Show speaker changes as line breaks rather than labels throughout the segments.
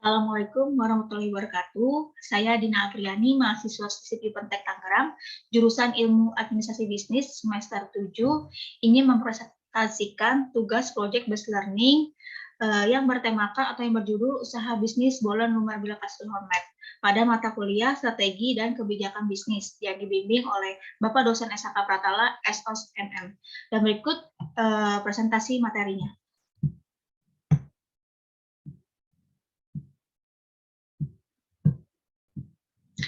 Assalamualaikum warahmatullahi wabarakatuh. Saya Dina Apriani, mahasiswa Sisip Pentek Tangerang, jurusan Ilmu Administrasi Bisnis semester 7, ingin mempresentasikan tugas Project Based Learning yang bertemakan atau yang berjudul Usaha Bisnis Bolen Lumar Bila Kasih Hormat pada mata kuliah Strategi dan Kebijakan Bisnis yang dibimbing oleh Bapak dosen SHK Pratala, SOS MM. Dan berikut presentasi materinya.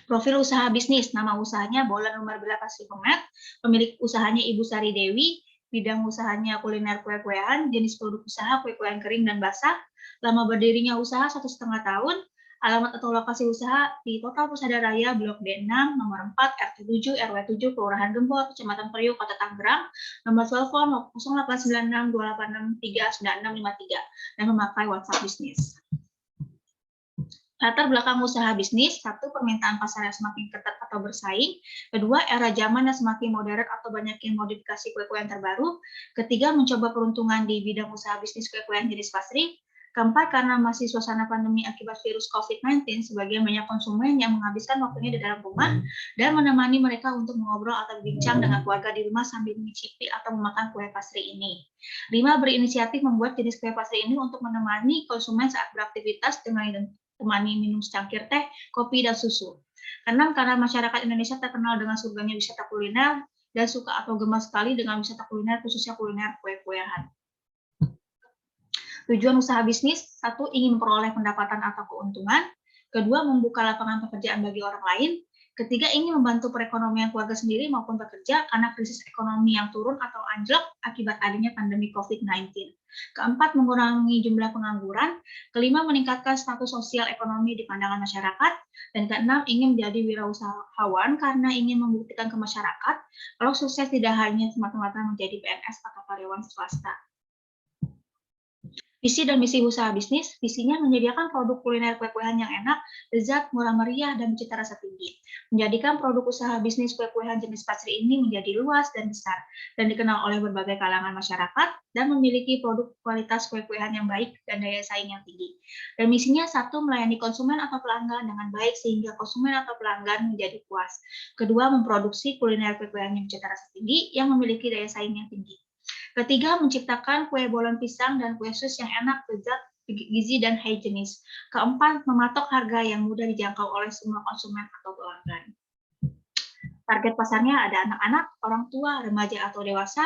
Profil usaha bisnis, nama usahanya Bolen Lumar Bila Kasih Hormat, pemilik usahanya Ibu Sari Dewi, bidang usahanya kuliner kue-kuean, jenis produk usaha kue-kuean kering dan basah, lama berdirinya usaha 1,5 tahun, alamat atau lokasi usaha di Total Pusada Raya Blok D6, nomor 4, RT 7, RW 7, Kelurahan Gempol, Kecamatan Priuk, Kota Tangerang, nomor telepon 089628639653, dan memakai WhatsApp bisnis. Latar belakang usaha bisnis, satu, permintaan pasar yang semakin ketat atau bersaing, kedua, era zaman yang semakin modern atau banyaknya modifikasi kue-kuean terbaru, ketiga, mencoba peruntungan di bidang usaha bisnis kue-kuean jenis pastry, keempat, karena masih suasana pandemi akibat virus COVID-19, sebagian banyak konsumen yang menghabiskan waktunya di dalam rumah dan menemani mereka untuk mengobrol atau berbincang dengan keluarga di rumah sambil mencicipi atau memakan kue pastry ini. 5, berinisiatif membuat jenis kue pastry ini untuk menemani konsumen saat beraktivitas dengan temani minum secangkir teh, kopi, dan susu. 6, karena masyarakat Indonesia terkenal dengan surganya wisata kuliner dan suka atau gemar sekali dengan wisata kuliner, khususnya kuliner kue-kuean. Tujuan usaha bisnis, satu, ingin memperoleh pendapatan atau keuntungan, kedua, membuka lapangan pekerjaan bagi orang lain, ketiga, ingin membantu perekonomian keluarga sendiri maupun bekerja karena krisis ekonomi yang turun atau anjlok akibat adanya pandemi COVID-19. Keempat, mengurangi jumlah pengangguran. Kelima, meningkatkan status sosial ekonomi di pandangan masyarakat. Dan keenam, ingin menjadi wirausahawan karena ingin membuktikan ke masyarakat kalau sukses tidak hanya semata-mata menjadi PNS atau karyawan swasta. Visi dan misi usaha bisnis, visinya menyediakan produk kuliner kue-kuean yang enak, lezat, murah meriah, dan cita rasa tinggi. Menjadikan produk usaha bisnis kue-kuean jenis pastry ini menjadi luas dan besar, dan dikenal oleh berbagai kalangan masyarakat, dan memiliki produk kualitas kue-kuean yang baik dan daya saing yang tinggi. Dan misinya, satu, melayani konsumen atau pelanggan dengan baik sehingga konsumen atau pelanggan menjadi puas. Kedua, memproduksi kuliner kue-kuean yang cita rasa tinggi yang memiliki daya saing yang tinggi. Ketiga, menciptakan kue bolen pisang dan kue sus yang enak, lezat, gizi, dan higienis. Keempat, mematok harga yang mudah dijangkau oleh semua konsumen atau pelanggan. Target pasarnya ada anak-anak, orang tua, remaja atau dewasa,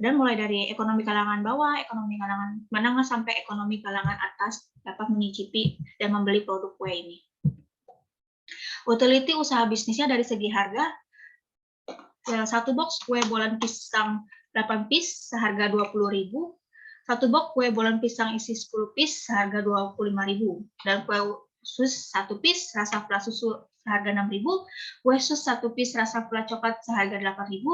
dan mulai dari ekonomi kalangan bawah, ekonomi kalangan menengah, sampai ekonomi kalangan atas dapat menyicipi dan membeli produk kue ini. Utility usaha bisnisnya dari segi harga, satu box kue bolen pisang 8 piece seharga 20.000, satu box kue bolen pisang isi 10 piece seharga 25.000, dan kue sus 1 piece rasa vla susu seharga 6.000, kue sus 1 piece rasa vla coklat seharga 8.000,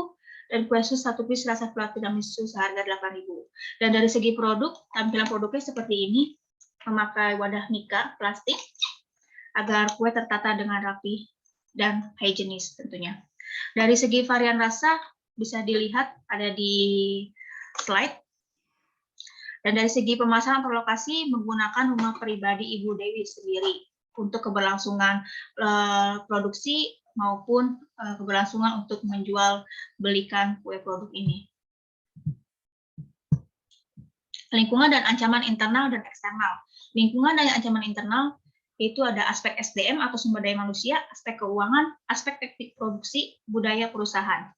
dan kue sus 1 piece rasa vla tiramisu seharga 8.000. Dan dari segi produk, tampilan produknya seperti ini, memakai wadah mika plastik agar kue tertata dengan rapi dan higienis tentunya. Dari segi varian rasa bisa dilihat ada di slide. Dan dari segi pemasaran atau lokasi menggunakan rumah pribadi Ibu Dewi sendiri untuk keberlangsungan produksi maupun keberlangsungan untuk menjual belikan kue produk ini. Lingkungan dan ancaman internal dan eksternal. Lingkungan dan ancaman internal itu ada aspek SDM atau sumber daya manusia, aspek keuangan, aspek teknik produksi, budaya perusahaan.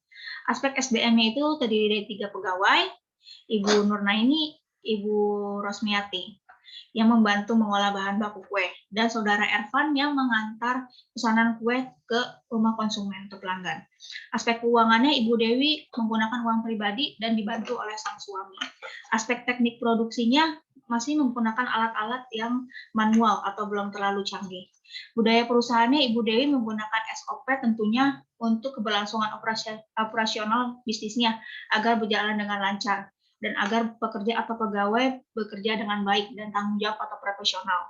Aspek SDM-nya itu terdiri dari 3 pegawai, Ibu Nurnaini, Ibu Rosmiati, yang membantu mengolah bahan baku kue, dan Saudara Ervan yang mengantar pesanan kue ke rumah konsumen atau pelanggan. Aspek keuangannya, Ibu Dewi menggunakan uang pribadi dan dibantu oleh sang suami. Aspek teknik produksinya masih menggunakan alat-alat yang manual atau belum terlalu canggih. Budaya perusahaannya, Ibu Dewi menggunakan SOP tentunya untuk keberlangsungan operasional bisnisnya agar berjalan dengan lancar dan agar pekerja atau pegawai bekerja dengan baik dan tanggung jawab atau profesional.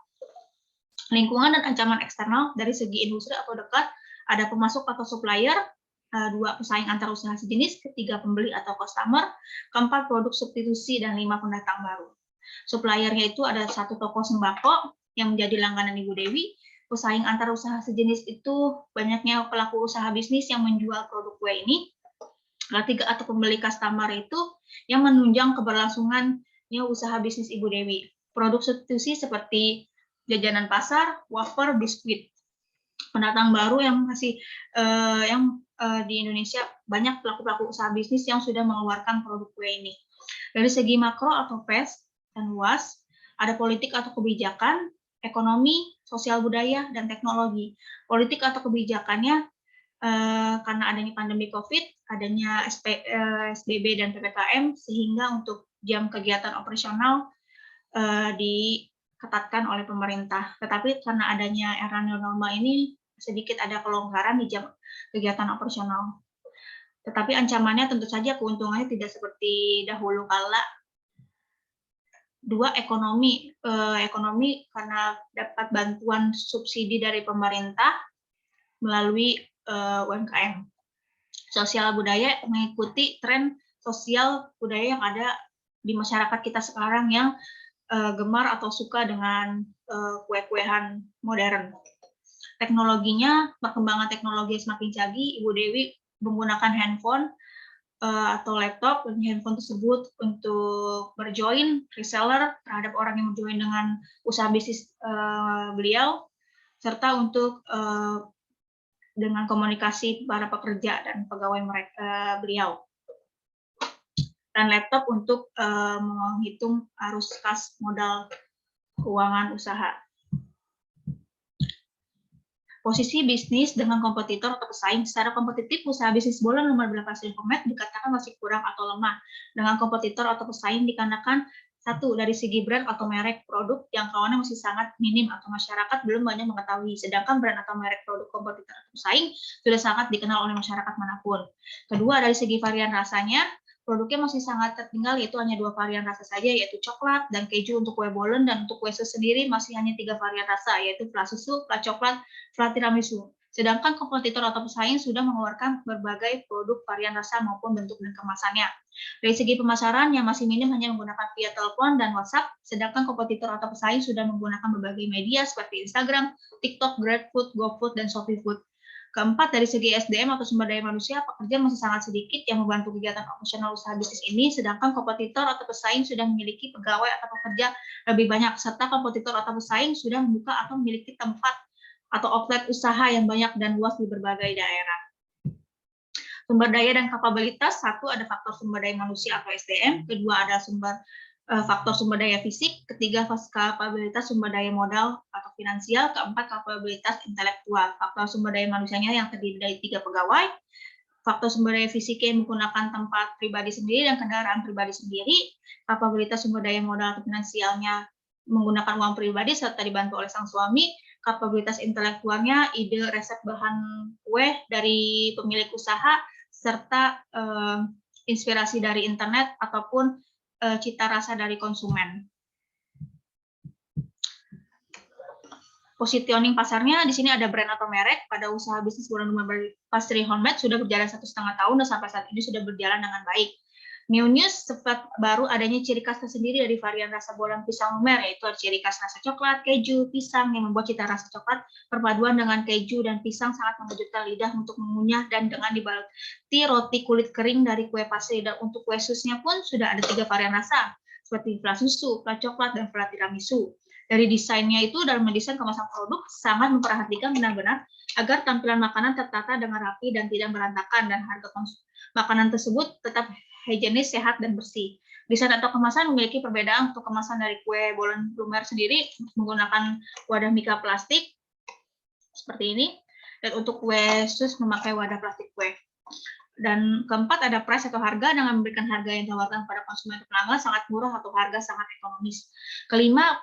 Lingkungan dan ancaman eksternal dari segi industri atau dekat, ada pemasok atau supplier, 2 pesaing antar usaha sejenis, 3 pembeli atau customer, 4 produk substitusi, dan 5 pendatang baru. Suppliernya itu ada 1 toko sembako, yang menjadi langganan Ibu Dewi, pesaing antar usaha sejenis itu banyaknya pelaku usaha bisnis yang menjual produk kue ini, ketiga atau pembeli customer itu yang menunjang keberlangsungannya usaha bisnis Ibu Dewi. Produk substitusi seperti jajanan pasar, wafer, biskuit. Pendatang baru yang masih di Indonesia banyak pelaku-pelaku usaha bisnis yang sudah mengeluarkan produk kue ini. Dari segi makro atau PES dan luas, ada politik atau kebijakan, ekonomi, sosial budaya, dan teknologi. Politik atau kebijakannya karena adanya pandemi COVID, adanya SBB dan PPKM, sehingga untuk jam kegiatan operasional diketatkan oleh pemerintah. Tetapi karena adanya era new normal ini, sedikit ada kelonggaran di jam kegiatan operasional. Tetapi ancamannya tentu saja keuntungannya tidak seperti dahulu kala. Dua, ekonomi. Ekonomi karena dapat bantuan subsidi dari pemerintah melalui UMKM. Sosial budaya mengikuti tren sosial budaya yang ada di masyarakat kita sekarang yang gemar atau suka dengan kue-kuean modern. Teknologinya, perkembangan teknologi semakin canggih, Ibu Dewi menggunakan handphone atau laptop handphone tersebut untuk berjoin reseller terhadap orang yang berjoin dengan usaha bisnis beliau, serta untuk dengan komunikasi para pekerja dan pegawai beliau. Dan laptop untuk menghitung arus kas modal keuangan usaha. Posisi bisnis dengan kompetitor atau pesaing. Secara kompetitif, usaha bisnis bola nomor berhasil format dikatakan masih kurang atau lemah dengan kompetitor atau pesaing dikarenakan satu, dari segi brand atau merek produk jangkauannya masih sangat minim atau masyarakat belum banyak mengetahui, sedangkan brand atau merek produk kompetitor atau pesaing sudah sangat dikenal oleh masyarakat manapun. Kedua, dari segi varian rasanya, produknya masih sangat tertinggal, yaitu hanya 2 varian rasa saja, yaitu coklat dan keju untuk kue bolen, dan untuk kue sus sendiri masih hanya 3 varian rasa, yaitu flat susu, flat coklat, flat tiramisu. Sedangkan kompetitor atau pesaing sudah mengeluarkan berbagai produk varian rasa maupun bentuk dan kemasannya. Dari segi pemasaran yang masih minim hanya menggunakan via telepon dan WhatsApp, sedangkan kompetitor atau pesaing sudah menggunakan berbagai media seperti Instagram, TikTok, GrabFood, GoFood, dan ShopeeFood. Keempat, dari segi SDM atau sumber daya manusia, pekerja masih sangat sedikit yang membantu kegiatan operasional usaha bisnis ini, sedangkan kompetitor atau pesaing sudah memiliki pegawai atau pekerja lebih banyak, serta kompetitor atau pesaing sudah membuka atau memiliki tempat atau outlet usaha yang banyak dan luas di berbagai daerah. Sumber daya dan kapabilitas, satu, ada faktor sumber daya manusia atau SDM, kedua ada faktor sumber daya fisik, ketiga kapabilitas sumber daya modal atau finansial, keempat kapabilitas intelektual. Faktor sumber daya manusianya yang terdiri dari 3 pegawai, faktor sumber daya fisiknya yang menggunakan tempat pribadi sendiri dan kendaraan pribadi sendiri, kapabilitas sumber daya modal atau finansialnya menggunakan uang pribadi serta dibantu oleh sang suami, kapabilitas intelektualnya ide resep bahan kue dari pemilik usaha, serta inspirasi dari internet ataupun cita rasa dari konsumen. Positioning pasarnya, di sini ada brand atau merek. Pada usaha bisnis bola nomor pastry homemade sudah berjalan 1,5 tahun dan sampai saat ini sudah berjalan dengan baik. New news sempat baru adanya ciri khas tersendiri dari varian rasa bolang pisang lumer, yaitu ciri khas rasa coklat, keju, pisang yang membuat cita rasa coklat perpaduan dengan keju dan pisang sangat mengejutkan lidah untuk mengunyah, dan dengan dibalti roti kulit kering dari kue pastry. Dan untuk kue susnya pun sudah ada 3 varian rasa seperti flat susu, flat coklat, dan flat tiramisu. Dari desainnya itu, dalam mendesain kemasan produk sangat memperhatikan benar-benar agar tampilan makanan tertata dengan rapi dan tidak berantakan, dan harga makanan tersebut tetap higienis, sehat, dan bersih. Desain atau kemasan memiliki perbedaan. Untuk kemasan dari kue bolen lumer sendiri menggunakan wadah mika plastik seperti ini, dan untuk kue sus memakai wadah plastik kue. Dan keempat, ada price atau harga, dengan memberikan harga yang ditawarkan pada konsumen atau pelanggan sangat murah atau harga sangat ekonomis. Kelima,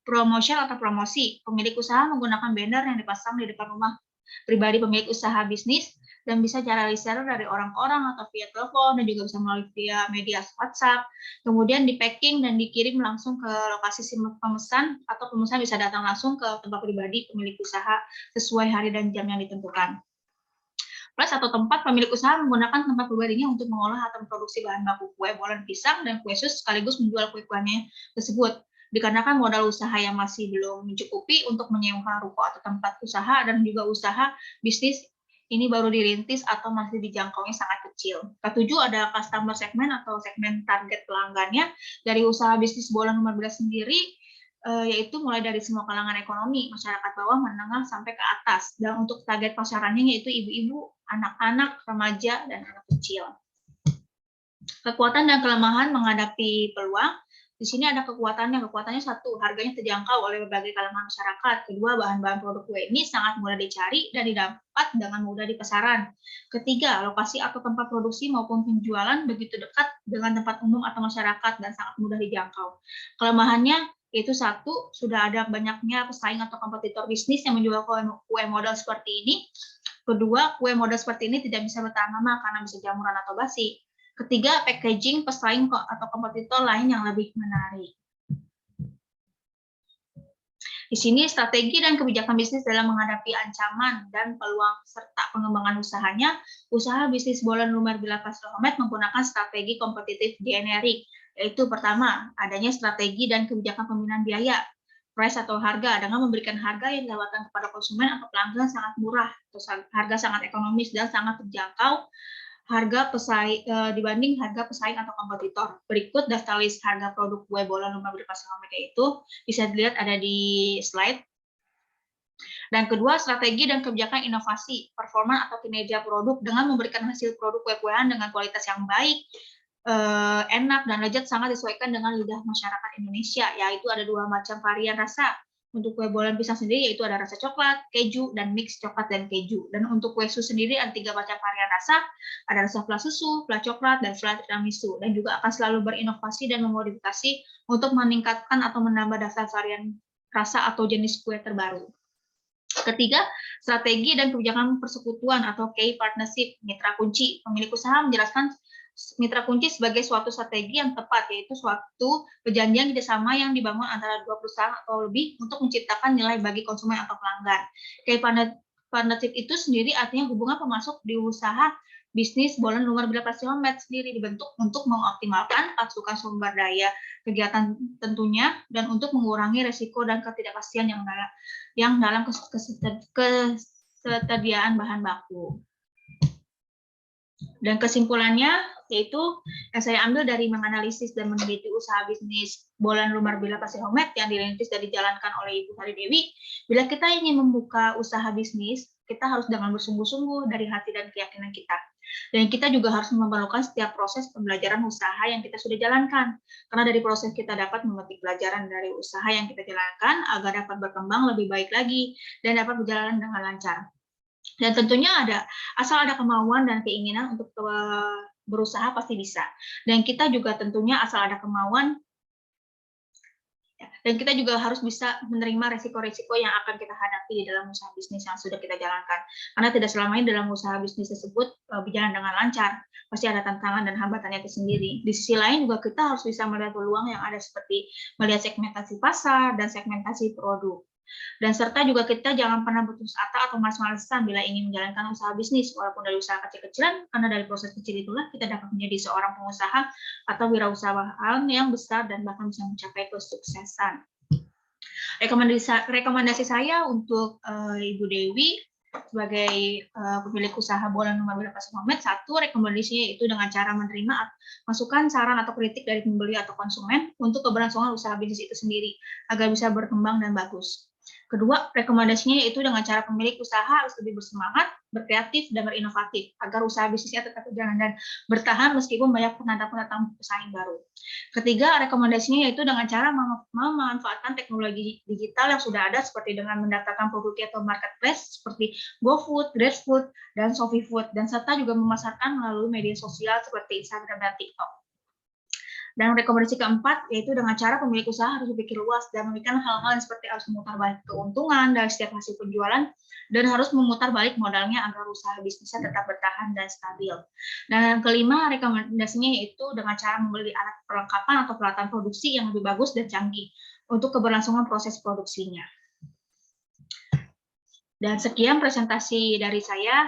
promotion atau promosi. Pemilik usaha menggunakan banner yang dipasang di depan rumah pribadi pemilik usaha bisnis, dan bisa cara reseller dari orang ke orang atau via telepon, dan juga bisa melalui via media WhatsApp. Kemudian di packing dan dikirim langsung ke lokasi pemesan, atau pemesan bisa datang langsung ke tempat pribadi pemilik usaha sesuai hari dan jam yang ditentukan. Plus atau tempat, pemilik usaha menggunakan tempat pribadinya untuk mengolah atau memproduksi bahan baku kue bolen pisang dan kue sus, sekaligus menjual kue-kuenya tersebut. dikarenakan modal usaha yang masih belum mencukupi untuk menyewa ruko atau tempat usaha, dan juga usaha bisnis ini baru dirintis atau masih dijangkaunya sangat kecil. Ketujuh, ada customer segment atau segmen target pelanggannya dari usaha bisnis bola nomor 11 sendiri, yaitu mulai dari semua kalangan ekonomi, masyarakat bawah, menengah, sampai ke atas. Dan untuk target pasarannya yaitu ibu-ibu, anak-anak, remaja, dan anak kecil. Kekuatan dan kelemahan menghadapi peluang. Di sini ada kekuatannya. Kekuatannya satu, harganya terjangkau oleh berbagai kalangan masyarakat. Kedua, bahan-bahan produk kue ini sangat mudah dicari dan didapat dengan mudah di pasaran. Ketiga, lokasi atau tempat produksi maupun penjualan begitu dekat dengan tempat umum atau masyarakat dan sangat mudah dijangkau. Kelemahannya yaitu satu, sudah ada banyaknya pesaing atau kompetitor bisnis yang menjual kue modal seperti ini. Kedua, kue modal seperti ini tidak bisa bertahan lama karena bisa jamuran atau basi. Ketiga, packaging pesaing atau kompetitor lain yang lebih menarik. Di sini strategi dan kebijakan bisnis dalam menghadapi ancaman dan peluang serta pengembangan usahanya. Usaha bisnis bola nomor 11 Rohomet menggunakan strategi kompetitif generik, yaitu pertama, adanya strategi dan kebijakan pembinaan biaya, price atau harga, dengan memberikan harga yang ditawarkan kepada konsumen atau pelanggan sangat murah, atau harga sangat ekonomis dan sangat terjangkau harga pesaing dibanding harga pesaing atau kompetitor. Berikut daftar list harga produk kue bola nomor 11 Rohomet itu bisa dilihat ada di slide. Dan kedua, strategi dan kebijakan inovasi, performa atau kinerja produk dengan memberikan hasil produk kue-kuean dengan kualitas yang baik, enak dan lezat, sangat disesuaikan dengan lidah masyarakat Indonesia, yaitu ada dua macam varian rasa. Untuk kue bola pisang sendiri yaitu ada rasa coklat, keju, dan mix coklat dan keju. Dan untuk kue sus sendiri ada 3 macam varian rasa, ada rasa fla susu, fla coklat, dan fla tiramisu. Dan juga akan selalu berinovasi dan memodifikasi untuk meningkatkan atau menambah daftar varian rasa atau jenis kue terbaru. Ketiga, strategi dan kebijakan persekutuan atau key partnership, mitra kunci. Pemilik usaha menjelaskan mitra kunci sebagai suatu strategi yang tepat, yaitu suatu perjanjian kerjasama yang dibangun antara dua perusahaan atau lebih untuk menciptakan nilai bagi konsumen atau pelanggan. Key partnership itu sendiri artinya hubungan pemasok di usaha bisnis bola nomor 11 Rohomet sendiri dibentuk untuk mengoptimalkan pasukan sumber daya kegiatan tentunya, dan untuk mengurangi resiko dan ketidakpastian yang dalam kesediaan bahan baku. Dan kesimpulannya yaitu yang saya ambil dari menganalisis dan meneliti usaha bisnis bola nomor 11 Rohomet yang dirintis dan dijalankan oleh Ibu Sari Dewi. Bila kita ingin membuka usaha bisnis, kita harus dengan bersungguh-sungguh dari hati dan keyakinan kita. Dan kita juga harus memerlukan setiap proses pembelajaran usaha yang kita sudah jalankan. Karena dari proses kita dapat memetik pelajaran dari usaha yang kita jalankan agar dapat berkembang lebih baik lagi dan dapat berjalan dengan lancar. Dan tentunya asal ada kemauan dan keinginan untuk berusaha pasti bisa. Dan kita juga tentunya asal ada kemauan, dan kita juga harus bisa menerima resiko-resiko yang akan kita hadapi di dalam usaha bisnis yang sudah kita jalankan. Karena tidak selamanya dalam usaha bisnis tersebut berjalan dengan lancar. Pasti ada tantangan dan hambatannya tersendiri. Di sisi lain juga kita harus bisa melihat peluang yang ada seperti melihat segmentasi pasar dan segmentasi produk. Dan serta juga kita jangan pernah putus asa atau malas-malasan bila ingin menjalankan usaha bisnis, walaupun dari usaha kecil-kecilan, karena dari proses kecil itulah kita dapat menjadi seorang pengusaha atau wirausahaan yang besar dan bahkan bisa mencapai kesuksesan. Rekomendasi saya untuk Ibu Dewi sebagai pemilik usaha bola nomor 11 Rohomet, satu, rekomendasinya itu dengan cara menerima masukan, saran, atau kritik dari pembeli atau konsumen untuk keberlangsungan usaha bisnis itu sendiri agar bisa berkembang dan bagus. Kedua, rekomendasinya yaitu dengan cara pemilik usaha harus lebih bersemangat, berkreatif, dan berinovatif agar usaha bisnisnya tetap berjalan dan bertahan meskipun banyak pendatang pesaing baru. Ketiga, rekomendasinya yaitu dengan cara memanfaatkan teknologi digital yang sudah ada seperti dengan mendaftarkan produk atau marketplace seperti GoFood, GrabFood, dan ShopeeFood, dan serta juga memasarkan melalui media sosial seperti Instagram dan TikTok. Dan rekomendasi keempat, yaitu dengan cara pemilik usaha harus berpikir luas dan memikirkan hal-hal seperti harus memutar balik keuntungan dari setiap hasil penjualan, dan harus memutar balik modalnya agar usaha bisnisnya tetap bertahan dan stabil. Dan yang kelima, rekomendasinya yaitu dengan cara membeli alat perlengkapan atau peralatan produksi yang lebih bagus dan canggih untuk keberlangsungan proses produksinya. Dan sekian presentasi dari saya,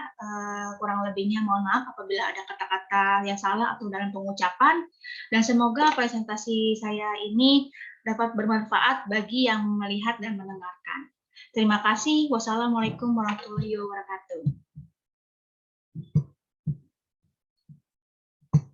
kurang lebihnya mohon maaf apabila ada kata-kata yang salah atau dalam pengucapan, dan semoga presentasi saya ini dapat bermanfaat bagi yang melihat dan mendengarkan. Terima kasih. Wassalamualaikum warahmatullahi wabarakatuh.